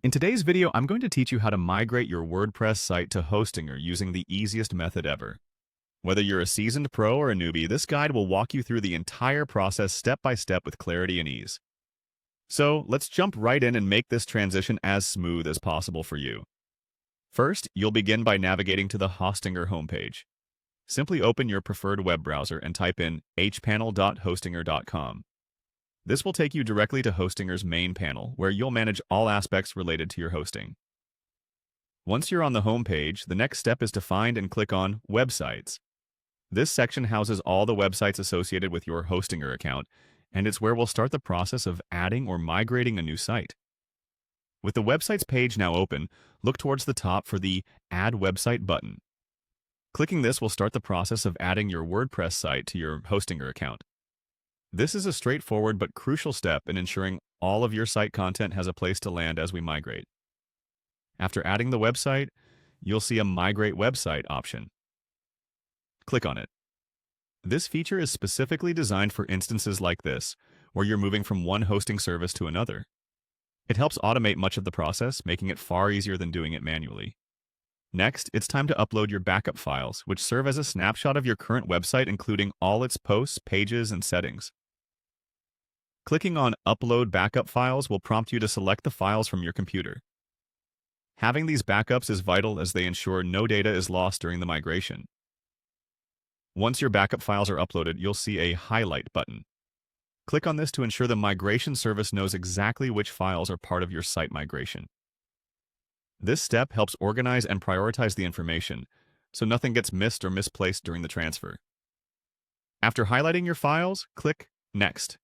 In today's video, I'm going to teach you how to migrate your WordPress site to Hostinger using the easiest method ever. Whether you're a seasoned pro or a newbie, this guide will walk you through the entire process step by step with clarity and ease. So let's jump right in and make this transition as smooth as possible for you. First, you'll begin by navigating to the Hostinger homepage. Simply open your preferred web browser and type in hpanel.hostinger.com. This will take you directly to Hostinger's main panel, where you'll manage all aspects related to your hosting. Once you're on the home page, the next step is to find and click on Websites. This section houses all the websites associated with your Hostinger account, and it's where we'll start the process of adding or migrating a new site. With the Websites page now open, look towards the top for the Add Website button. Clicking this will start the process of adding your WordPress site to your Hostinger account. This is a straightforward but crucial step in ensuring all of your site content has a place to land as we migrate. After adding the website, you'll see a Migrate Website option. Click on it. This feature is specifically designed for instances like this, where you're moving from one hosting service to another. It helps automate much of the process, making it far easier than doing it manually. Next, it's time to upload your backup files, which serve as a snapshot of your current website, including all its posts, pages, and settings. Clicking on Upload Backup Files will prompt you to select the files from your computer. Having these backups is vital as they ensure no data is lost during the migration. Once your backup files are uploaded, you'll see a Highlight button. Click on this to ensure the migration service knows exactly which files are part of your site migration. This step helps organize and prioritize the information, so nothing gets missed or misplaced during the transfer. After highlighting your files, click Next.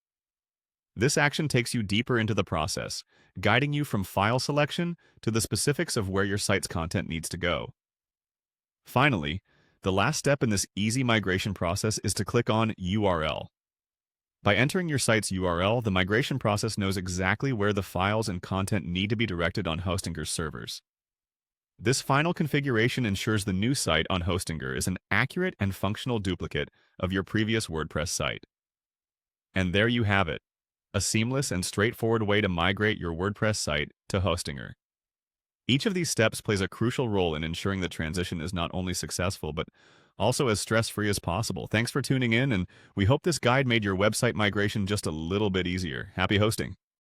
This action takes you deeper into the process, guiding you from file selection to the specifics of where your site's content needs to go. Finally, the last step in this easy migration process is to click on URL. By entering your site's URL, the migration process knows exactly where the files and content need to be directed on Hostinger's servers. This final configuration ensures the new site on Hostinger is an accurate and functional duplicate of your previous WordPress site. And there you have it, a seamless and straightforward way to migrate your WordPress site to Hostinger. Each of these steps plays a crucial role in ensuring the transition is not only successful, but also as stress-free as possible. Thanks for tuning in, and we hope this guide made your website migration just a little bit easier. Happy hosting!